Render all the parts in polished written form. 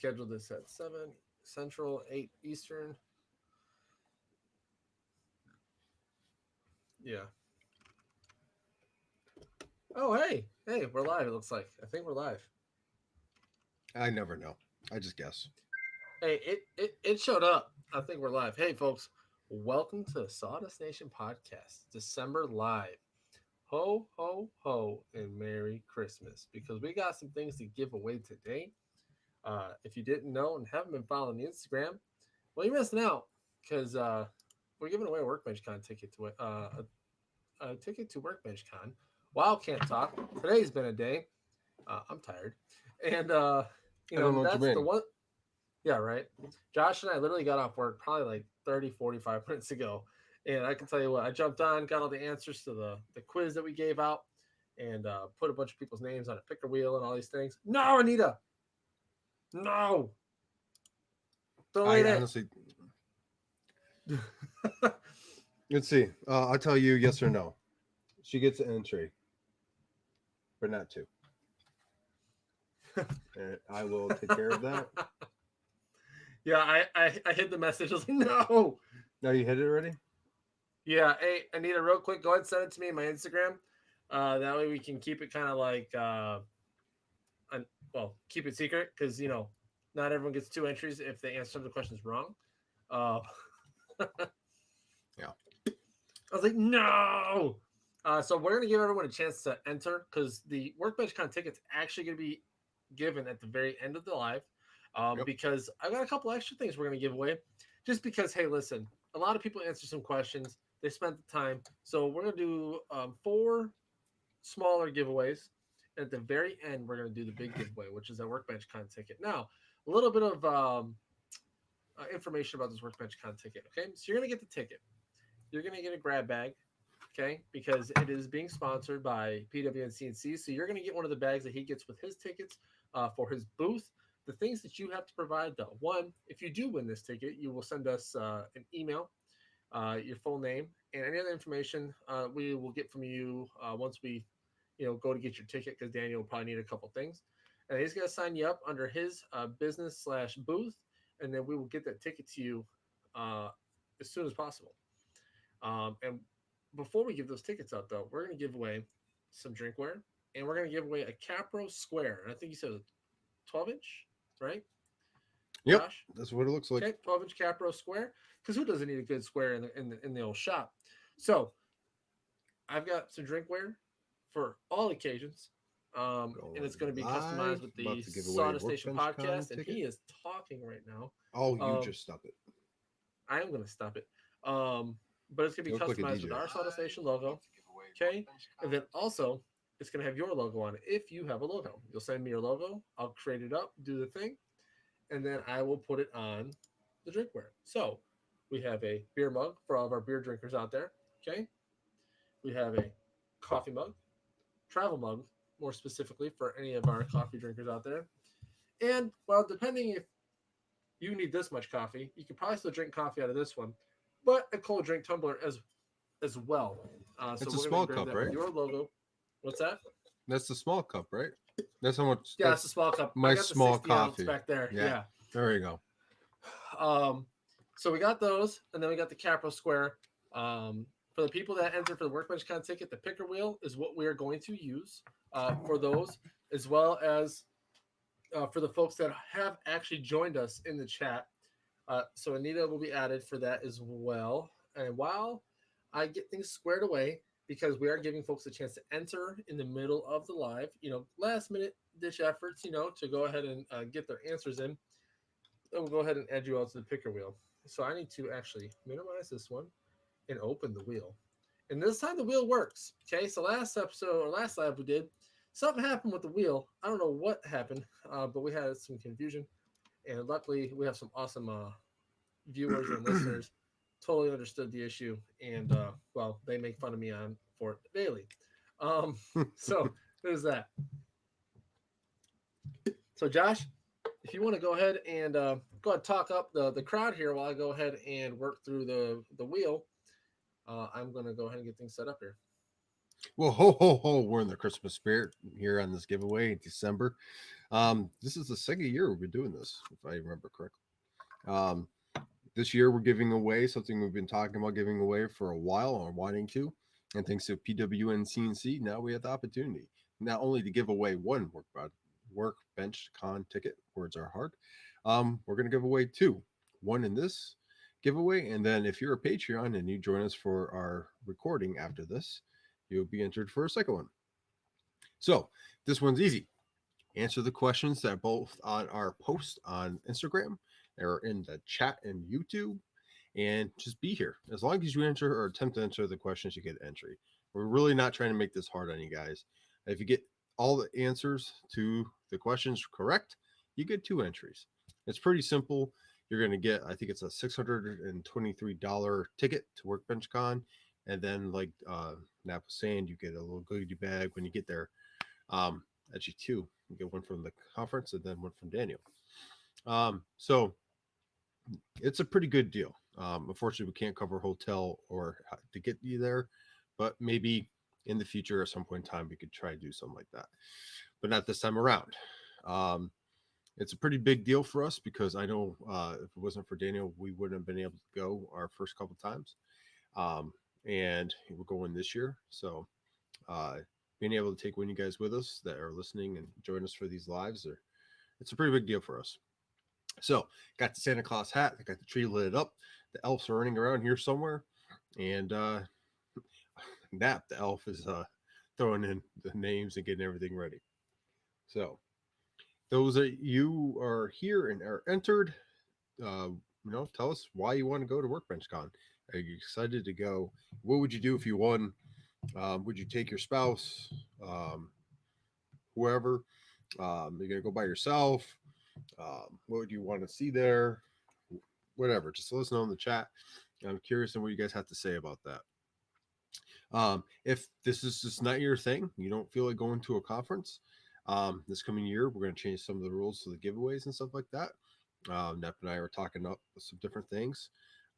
scheduled this at 7 Central, 8 Eastern. Yeah. Oh, hey. Hey, we're live, it looks like. I think we're live. I never know. I just guess. Hey, it showed up. I think we're live. Hey, folks. Welcome to the Sawdust Nation podcast, December live. Ho, ho, ho, and Merry Christmas. Because we got some things to give away today. If you didn't know and haven't been following the Instagram, well, you're missing out because we're giving away a Workbench Con ticket to a ticket to Workbench Con. Wow, can't talk. Today's been a day. I'm tired, and I don't know what you that's the mean. one. Yeah, right. Josh and I literally got off work probably like 30, 45 minutes ago, and I can tell you what, I jumped on, got all the answers to the quiz that we gave out, and put a bunch of people's names on a picker wheel and all these things. No, Anita, no, delete I it. honestly, let's see. I'll tell you yes or no. She gets an entry, but not two. And I will take care of that. Yeah, I hid the message. I was like, no. Now you hit it already? Yeah, hey, Anita, real quick, go ahead and send it to me in my Instagram. That way we can keep it kind of like, well, keep it secret because, not everyone gets two entries if they answer some of the questions wrong. Uh, Yeah. I was like, no. So we're going to give everyone a chance to enter because the Workbench Con ticket's actually going to be given at the very end of the live Yep. because I've got a couple extra things we're going to give away. Just because, hey, listen, a lot of people answer some questions. They spent the time. So we're going to do four smaller giveaways. And at the very end, we're going to do the big giveaway, which is a Workbench Con ticket. Now, a little bit of information about this Workbench Con ticket. Okay. So you're going to get the ticket. You're going to get a grab bag. Okay, because it is being sponsored by PWNCNC. So you're going to get one of the bags that he gets with his tickets for his booth. The things that you have to provide, though, one, if you do win this ticket, you will send us an email, your full name, and any other information we will get from you once we, go to get your ticket. Because Daniel will probably need a couple things, and he's going to sign you up under his business/booth, and then we will get that ticket to you uh, as soon as possible. And before we give those tickets out, though, we're going to give away some drinkware, and we're going to give away a Capro Square. And I think you said a 12-inch, right, Yep. Josh? That's what it looks like. Okay, 12-inch Capro Square. Because who doesn't need a good square in the old shop? So I've got some drinkware for all occasions. And it's Going going to be customized live. with About the to give away Sawdust Station Workbench Con podcast, and ticket. he is talking right now. Oh, you Um, just stop it. I am going to stop it. But it's going You to be look like a customized with DJ. our Sawdust Station logo. Okay. And then also, it's going to have your logo on it if you have a logo. You'll send me your logo. I'll create it up, do the thing, and then I will put it on the drinkware. So we have a beer mug for all of our beer drinkers out there. Okay. We have a coffee mug, travel mug, more specifically for any of our coffee drinkers out there. And, well, depending if you need this much coffee, you can probably still drink coffee out of this one, but a cold drink tumbler as well. So It's a we're going to small engrave cup, that with right? your logo. What's that? That's the small cup, right? That's how much. Yeah, it's a That's small cup. I my got the small 60 ounce coffee. back there. Yeah. Yeah. There you go. Um, so we got those, and then we got the Capro Square. For the people that enter for the Workbench Con ticket, the picker wheel is what we are going to use for those, as well as for the folks that have actually joined us in the chat. So Anita will be added for that as well. And while I get things squared away, because we are giving folks a chance to enter in the middle of the live, last minute ditch efforts, to go ahead and get their answers in. We'll go ahead and add you all to the picker wheel. So I need to actually minimize this one and open the wheel. And this time the wheel works. Okay, so last episode or last live we did, something happened with the wheel. I don't know what happened, but we had some confusion. And luckily we have some awesome viewers and listeners totally understood the issue. And, well, they make fun of me on for it daily. So there's that. So Josh, if you want to go ahead and go ahead and talk up the crowd here while I go ahead and work through the wheel, I'm going to go ahead and get things set up here. Well, ho ho ho! We're in the Christmas spirit here on this giveaway in December. This is the second year we've been doing this, if I remember correctly. Um, this year we're giving away something we've been talking about giving away for a while or wanting to, and thanks to PWN CNC, now we have the opportunity not only to give away one workbench con ticket. Words are hard. We're going to give away two. One in this giveaway, and then if you're a Patreon and you join us for our recording after this, you'll be entered for a second one. So this one's easy. Answer the questions that are both on our post on Instagram or in the chat and YouTube, and just be here. As long as you answer or attempt to answer the questions, you get entry. We're really not trying to make this hard on you guys. If you get all the answers to the questions correct, you get two entries. It's pretty simple. You're going to get, I think it's a $623 ticket to Workbench Con. And then, like Nap was saying, you get a little goodie bag when you get there. Actually, two. You get one from the conference and then one from Daniel. So it's a pretty good deal. Unfortunately, we can't cover hotel or to get you there, but maybe in the future at some point in time we could try to do something like that, but not this time around. It's a pretty big deal for us because I know if it wasn't for Daniel, we wouldn't have been able to go our first couple times, and we're going this year. So being able to take one of you guys with us that are listening and join us for these lives, it's a pretty big deal for us. So, got the Santa Claus hat. I got the tree lit up. The elves are running around here somewhere, and Nap, the elf, is throwing in the names and getting everything ready. So, those that you are here and are entered, tell us why you want to go to Workbench Con. Are you excited to go? What would you do if you won? Would you take your spouse, whoever? You're gonna go by yourself? What would you want to see there? Whatever. Just let us know in the chat. I'm curious on what you guys have to say about that. If this is just not your thing, you don't feel like going to a conference, this coming year, we're going to change some of the rules to the giveaways and stuff like that. Nep and I are talking up some different things.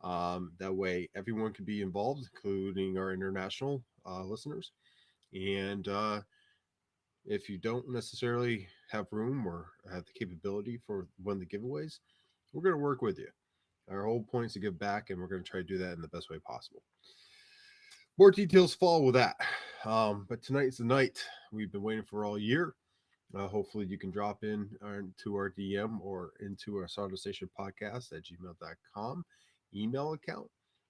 That way, everyone can be involved, including our international listeners. And if you don't necessarily have room or have the capability for one of the giveaways, we're going to work with you. Our whole point is to give back, and we're going to try to do that in the best way possible. More details follow with that. But tonight's the night we've been waiting for all year. Hopefully, you can drop in to our DM or into our Solder Station podcast at gmail.com email account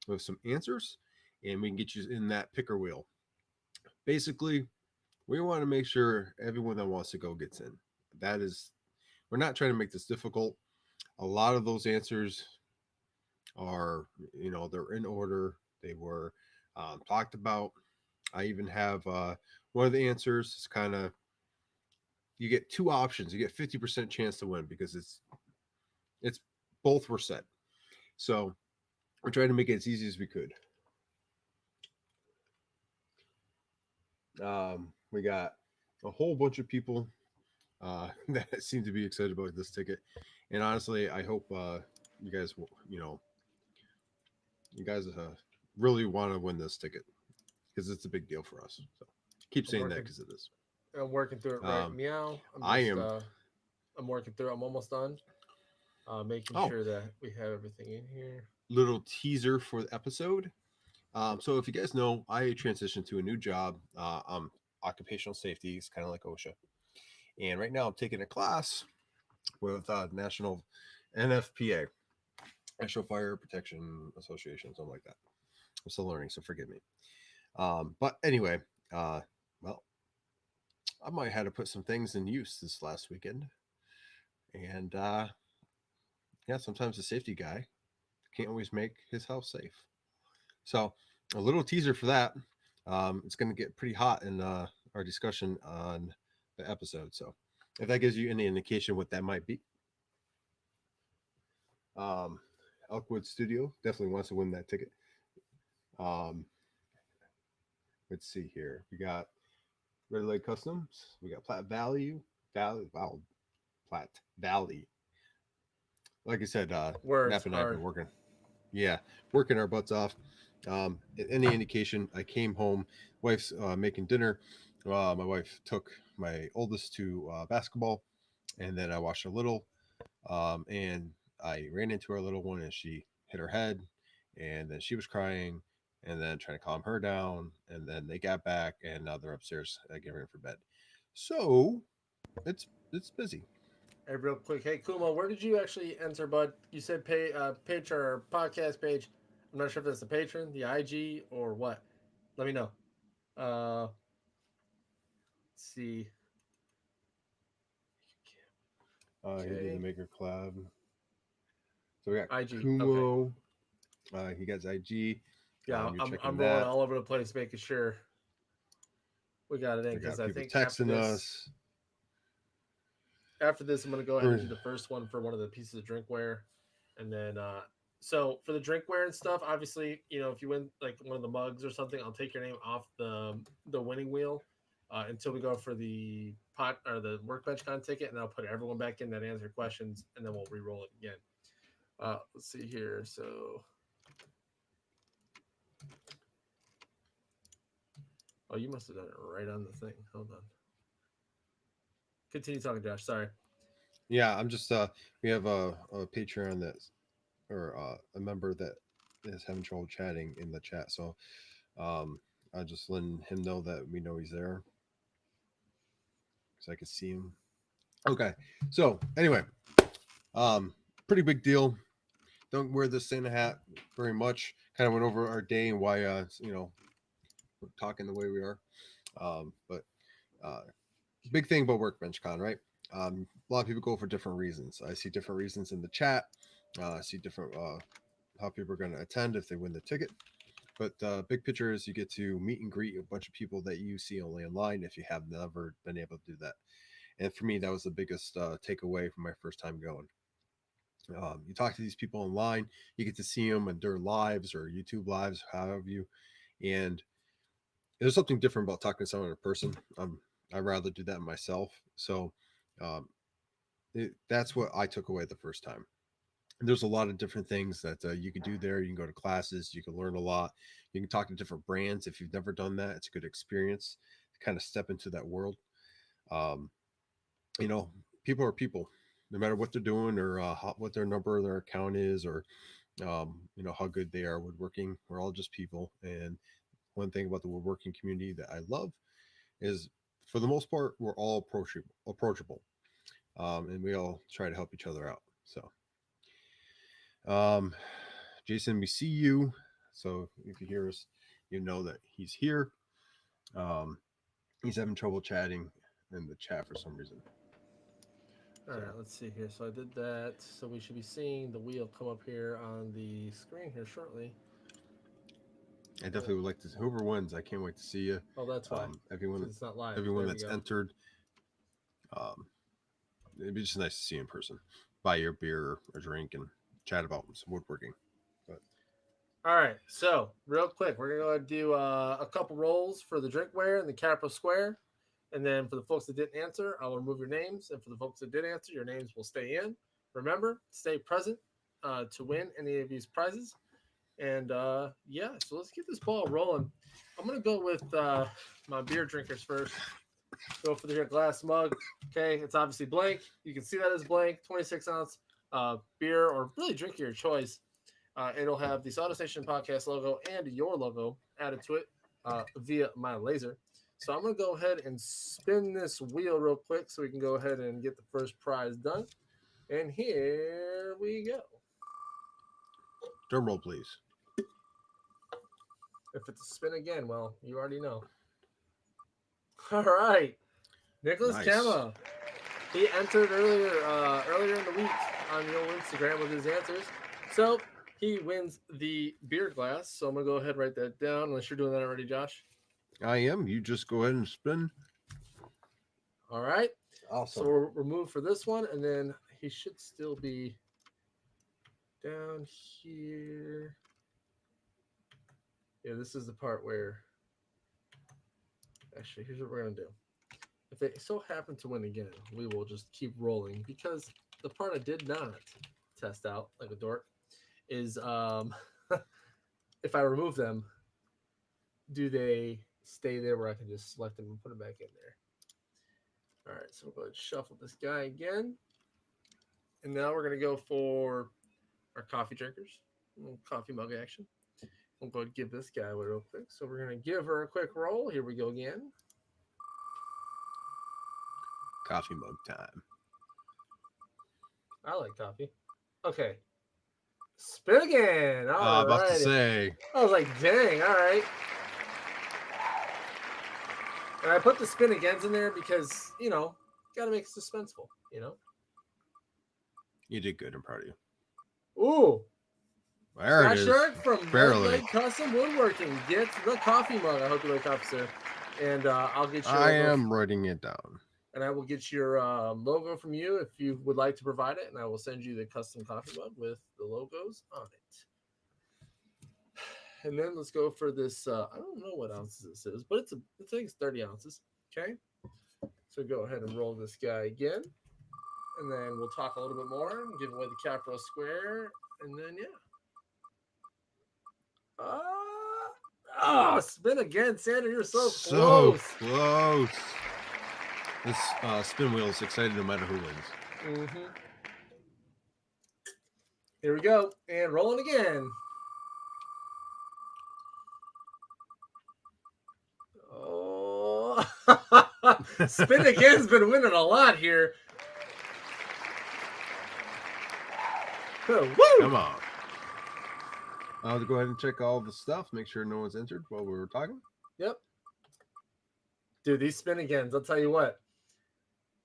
with some answers, and we can get you in that picker wheel. Basically, we want to make sure everyone that wants to go gets in. We're not trying to make this difficult. A lot of those answers are, they're in order. They were talked about. I even have one of the answers is kind of, you get two options. You get 50% chance to win because it's both were set. So we're trying to make it as easy as we could. We got a whole bunch of people that seem to be excited about this ticket, and honestly, I hope you guys, really want to win this ticket because it's a big deal for us. So keep saying that because it is. I'm working through it right meow. I'm working through. I'm almost done. Making sure that we have everything in here. Little teaser for the episode. So if you guys know, I transitioned to a new job. I'm occupational safety. It's kind of like OSHA. And right now I'm taking a class with National NFPA, National Fire Protection Association, something like that. I'm still learning, so forgive me. But anyway, well, I might have to put some things in use this last weekend. And yeah, sometimes the safety guy can't always make his house safe. So a little teaser for that. It's going to get pretty hot in our discussion on the episode. So if that gives you any indication what that might be. Elkwood Studio definitely wants to win that ticket. Let's see here. We got Red Lake Customs. We got Platte Valley. Platte Valley. Like I said, Nap and I have been working. Yeah, working our butts off. Any indication, I came home, wife's making dinner. My wife took my oldest to basketball, and then I watched a little, and I ran into our little one, and she hit her head, and then she was crying, and then trying to calm her down, and then they got back, and now they're upstairs getting ready for bed. So it's busy. Hey, real quick. Hey, Kuma, where did you actually enter, bud? You said page or podcast page. I'm not sure if that's the patron, the IG, or what. Let me know. Let's see. He did the Okay. Maker Collab. So we got IG. Okay. Kumo. He got his IG. Yeah, You're I'm checking rolling that. all over the place, making sure we got it in We because got I people think texting us. after this, I'm gonna go ahead and We're, do the first one for one of the pieces of drinkware, and then so for the drinkware and stuff, obviously, if you win like one of the mugs or something, I'll take your name off the winning wheel until we go for the pot or the workbench con ticket, and I'll put everyone back in that answered questions, and then we'll re-roll it again. Let's see here. So, oh, you must have done it right on the thing. Hold on. Continue talking, Josh. Sorry. yeah, I'm just we have a Patreon that or a member that is having trouble chatting in the chat. So I just letting him know that we know he's there so I can see him. Okay. So anyway, um, pretty big deal. Don't wear the Santa hat very much. Kind of went over our day and why we're talking the way we are. But uh, big thing about Workbench Con, right? A lot of people go for different reasons. I see different reasons in the chat. I see different how people are going to attend if they win the ticket. But big picture is you get to meet and greet a bunch of people that you see only online if you have never been able to do that. And for me, that was the biggest takeaway from my first time going. You talk to these people online, you get to see them in their lives or YouTube lives, however you, and there's something different about talking to someone in person. I'd rather do that myself. So um, that's what I took away the first time. There's a lot of different things that you can do there. You can go to classes, you can learn a lot. You can talk to different brands. If you've never done that, it's a good experience to kind of step into that world. Um, you know, people are people, no matter what they're doing or what their number of their account is, or how good they are woodworking. We're all just people. And one thing about the woodworking community that I love is, for the most part, we're all approachable, and we all try to help each other out. So Um, Jason, we see you. So if you hear us, you know that he's here. Um, he's having trouble chatting in the chat for some reason. All right, So let's see here. So I did that. So we should be seeing the wheel come up here on the screen here shortly. I definitely would like to. Whoever wins, I can't wait to see you. Oh, that's why. Everyone, Because it's not live. everyone There we that's go. entered. Um, it'd be just nice to see you in person. Buy your beer or a drink and chat about some woodworking. But All right. So real quick, we're gonna go do a couple rolls for the drinkware and the Capra Square, and then for the folks that didn't answer, I'll remove your names, and for the folks that did answer, your names will stay in. Remember, stay present to win any of these prizes. And yeah, so let's get this ball rolling. I'm gonna go with my beer drinkers first. Go for the glass mug. Okay, it's obviously blank. You can see that as blank. 26-ounce beer, or really drink your choice. It'll have the Auto Station Podcast logo and your logo added to it via my laser. So I'm gonna go ahead and spin this wheel real quick so we can go ahead and get the first prize done. And here we go. drum roll, please. If it's a spin again, well, you already know. All right, Nicholas Nice. Kama. He entered earlier in the week on your Instagram with his answers. So he wins the beer glass. So I'm gonna go ahead and write that down. Unless you're doing that already, Josh. I am. You just go ahead and spin. All right. So Awesome. we'll remove for this one, and then he should still be down here. Yeah, this is the part where actually here's what we're gonna do. If they so happen to win again, we will just keep rolling because the part I did not test out like a dork is if I remove them, do they stay there where I can just select them and put them back in there? All right, so we'll go ahead and shuffle this guy again. And now we're going to go for our coffee drinkers, a little coffee mug action. We'll go ahead and give this guy away real quick. So we're going to give her a quick roll. Here we go again. Coffee mug time. I like coffee. Okay. Spin again. All About to right. say. I was like, dang, all right. And I put the spin agains in there because, got to make it suspenseful, You did good. I'm proud of you. Ooh. There Scott it is. Shark from Barely. Red Leg Custom Woodworking gets the coffee mug. I hope you like coffee, sir. And I'll get your I logo am writing it down. and I will get your logo from you if you would like to provide it, and I will send you the custom coffee mug with the logos on it. And then let's go for this. I don't know what ounces this is, but I think it's 30 ounces. Okay. So go ahead and roll this guy again. And then we'll talk a little bit more and give away the Capro Square. And then, spin again, Sandra. You're so close. Close. This spin wheel is excited no matter who wins. Mm-hmm. Here we go. And rolling again. Oh, Spin Again's been winning a lot here. Woo! Come on. I'll go ahead and check all the stuff. Make sure no one's entered while we were talking. Yep. Dude, these Spin Agains, I'll tell you what.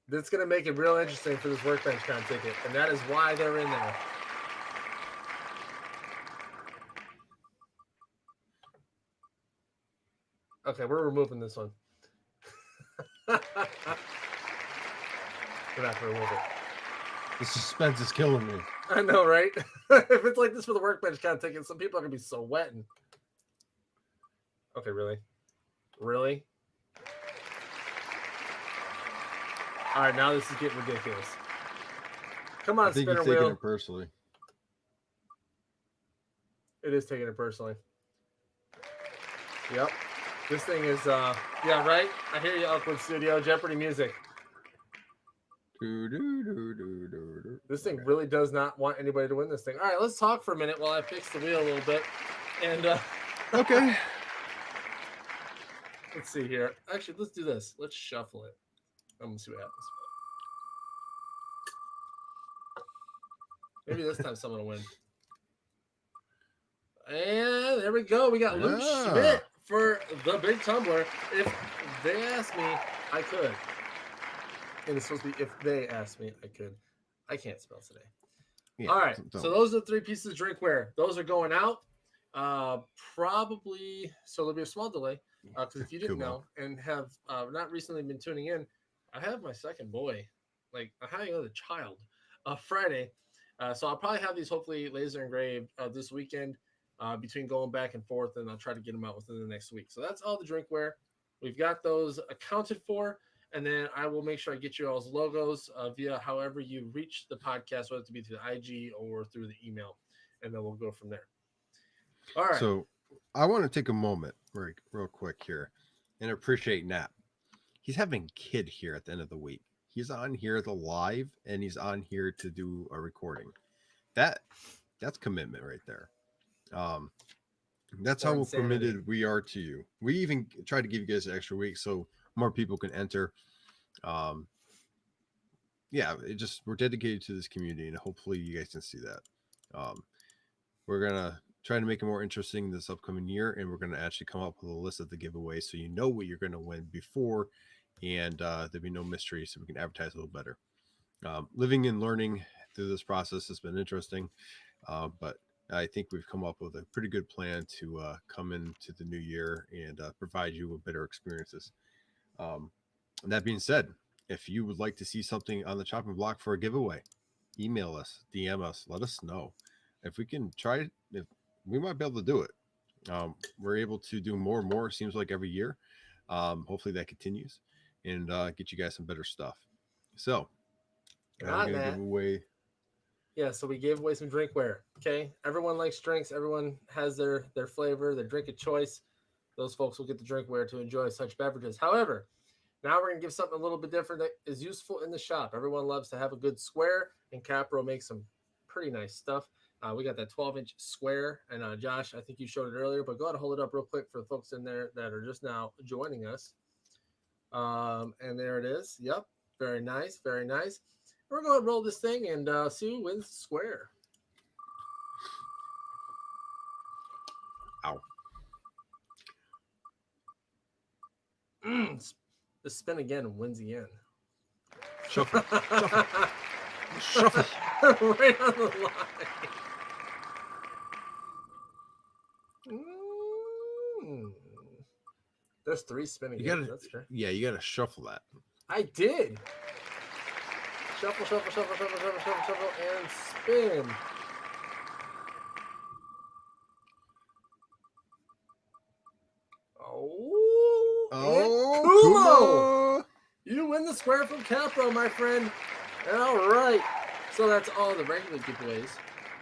This is going to make it real interesting for this Workbench Con ticket, and that is why they're in there. Okay, we're removing this one. We're not going to remove it. The suspense is killing me. I know, right? If it's like this for the Workbench Con ticket, some people are going to be sweating. Okay, really? Really? All right, now this is getting ridiculous. Come on, I think spinner you're taking wheel. it personally. It is taking it personally. Yep. This thing is, yeah, right? I hear you, Oakwood Studio. Jeopardy music. This thing really does not want anybody to win this thing. All right, let's talk for a minute while I fix the wheel a little bit. And, Okay. Let's see here. Actually, let's do this. Let's shuffle it. I'm going to see what happens. Maybe this time someone will win. And there we go. We got Luke Schmidt for the big tumbler. If they ask me, I could. And it's supposed to be if they ask me, I could. I can't spell today. Yeah, all right. don't. So those are the 3 pieces of drinkware. Those are going out. Probably. So there'll be a small delay. Because if you didn't know and have not recently been tuning in, I have my second boy. Like, I'm having another child Friday. So I'll probably have these hopefully laser engraved this weekend between going back and forth, and I'll try to get them out within the next week. So that's all the drinkware. We've got those accounted for, and then I will make sure I get you all's logos via however you reach the podcast, whether it be through the IG or through the email, and then we'll go from there. All right. So I want to take a moment real quick here and appreciate Nap. He's having a kid here at the end of the week. He's on here as a live, and he's on here to do a recording. That's commitment right there. That's how committed we are to you. We even try to give you guys an extra week so more people can enter. Yeah, we're dedicated to this community, and hopefully you guys can see that. We're gonna try to make it more interesting this upcoming year, and we're gonna actually come up with a list of the giveaways so you know what you're gonna win before, and there'll be no mystery, so we can advertise a little better. Living and learning through this process has been interesting, but I think we've come up with a pretty good plan to come into the new year and provide you with better experiences. And that being said, if you would like to see something on the chopping block for a giveaway, email us, DM us, let us know. If we can try it, if we might be able to do it. We're able to do more and more, it seems like every year. Hopefully that continues and get you guys some better stuff. So I'm going to give away. Yeah, so we gave away some drinkware. Okay, everyone likes drinks. Everyone has their flavor, their drink of choice. Those folks will get the drinkware to enjoy such beverages. However, now we're gonna give something a little bit different that is useful in the shop. Everyone loves to have a good square, and Capro makes some pretty nice stuff. We got that 12-inch square, and Josh, I think you showed it earlier, but go ahead and hold it up real quick for the folks in there that are just now joining us. And there it is. Yep, very nice, very nice. We're going to roll this thing and see who wins the square. Ow. The spin again wins again. Shuffle. Shuffle. Right on the line. There's 3 spinning. That's true. Yeah, you gotta shuffle that. I did. Shuffle, shuffle, shuffle, shuffle, shuffle, shuffle, shuffle, and spin. Kumo! You win the square from Capro, my friend. All right. So that's all the regular giveaways.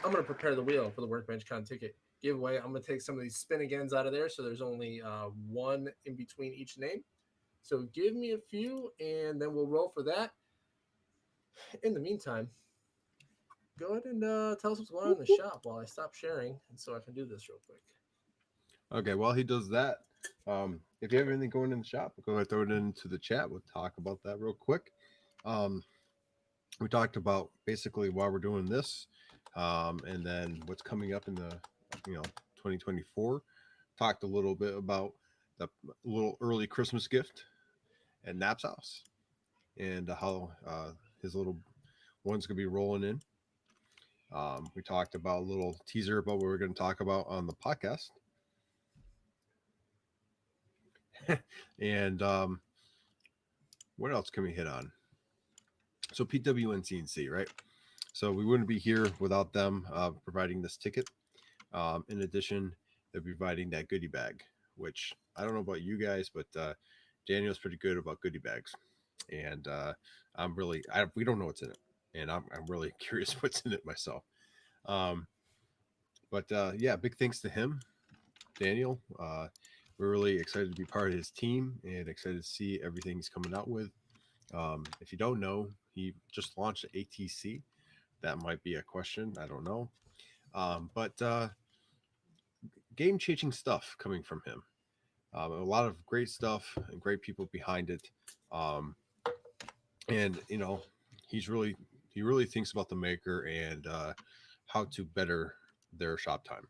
I'm going to prepare the wheel for the Workbench Con ticket giveaway. I'm going to take some of these spin agains out of there, so there's only one in between each name. So give me a few, and then we'll roll for that. In the meantime, go ahead and tell us what's going on in the shop while I stop sharing, and so I can do this real quick. Okay, while he does that, if you have anything going in the shop, go ahead and throw it into the chat. We'll talk about that real quick. We talked about basically why we're doing this, and then what's coming up in the 2024. Talked a little bit about the little early Christmas gift at Nap's house, and how his little one's gonna be rolling in. We talked about a little teaser about what we're going to talk about on the podcast. And what else can we hit on? So PW and CNC, right? So we wouldn't be here without them providing this ticket. In addition, they're providing that goodie bag, which I don't know about you guys, but Daniel's pretty good about goodie bags. And we don't know what's in it. And I'm really curious what's in it myself. Yeah, big thanks to him, Daniel. We're really excited to be part of his team and excited to see everything he's coming out with. If you don't know, he just launched ATC. That might be a question. I don't know. Game-changing stuff coming from him. A lot of great stuff and great people behind it. And he really thinks about the maker and how to better their shop time.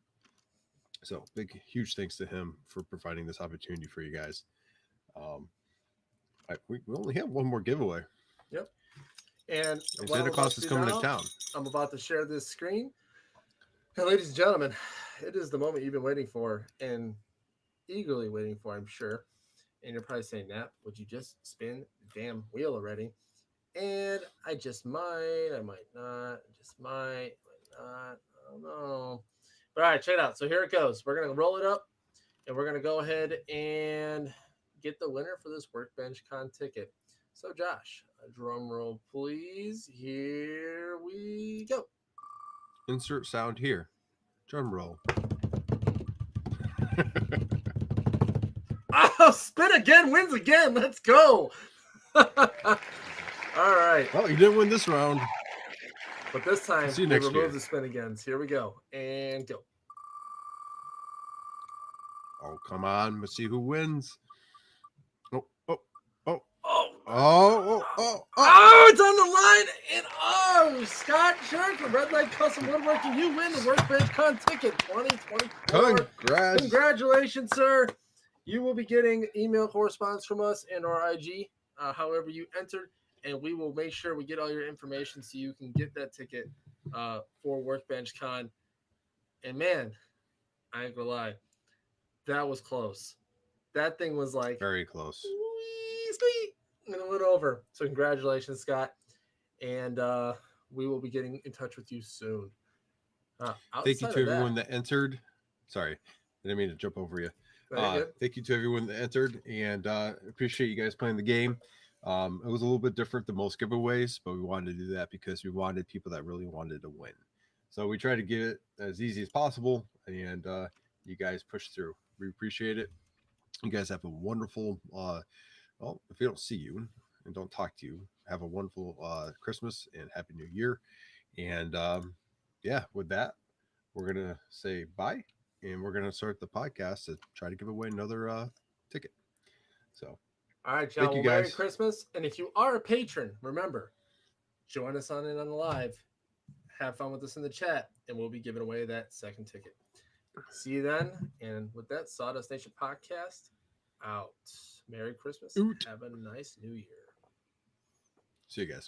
So huge thanks to him for providing this opportunity for you guys. We only have one more giveaway. Yep. And Santa Claus is coming to town. I'm about to share this screen. And ladies and gentlemen, it is the moment you've been waiting for and eagerly waiting for, I'm sure. And you're probably saying, Nap, would you just spin the damn wheel already? And I just might, I might not, I just might not, I don't know. But all right, check it out. So here it goes. We're going to roll it up, and we're going to go ahead and get the winner for this Workbench Con ticket. So Josh, a drum roll, please. Here we go. Insert sound here. Drum roll. Oh, spin again, wins again. Let's go. All right. Well, you didn't win this round. But this time, we remove the spin agains. Here we go. And go. Oh, come on. Let's see who wins. It's on the line. And Scott Sherk from Red Light Custom Woodworking, you win the Workbench Con ticket 2024. Congratulations, sir. You will be getting email correspondence from us and our IG, however you entered, and we will make sure we get all your information so you can get that ticket for Workbench Con. And man, I ain't gonna lie, that was close. That thing was like very close. Sweet. And it went over. So congratulations, Scott. And we will be getting in touch with you soon. Thank you to everyone that entered. Sorry, I didn't mean to jump over you. Thank you to everyone that entered, and appreciate you guys playing the game. It was a little bit different than most giveaways, but we wanted to do that because we wanted people that really wanted to win. So we tried to get it as easy as possible, and you guys pushed through. We appreciate it. You guys have a wonderful, well, if we don't see you and don't talk to you, have a wonderful Christmas and Happy New Year. And yeah, with that, we're going to say bye, and we're going to start the podcast to try to give away another ticket. So All right, y'all. thank you Well, Merry guys. Christmas. And if you are a patron, remember, join us on the live. Have fun with us in the chat, and we'll be giving away that second ticket. See you then. And with that, Sawdust Nation podcast out. Merry Christmas. Oot. Have a nice New Year. See you guys.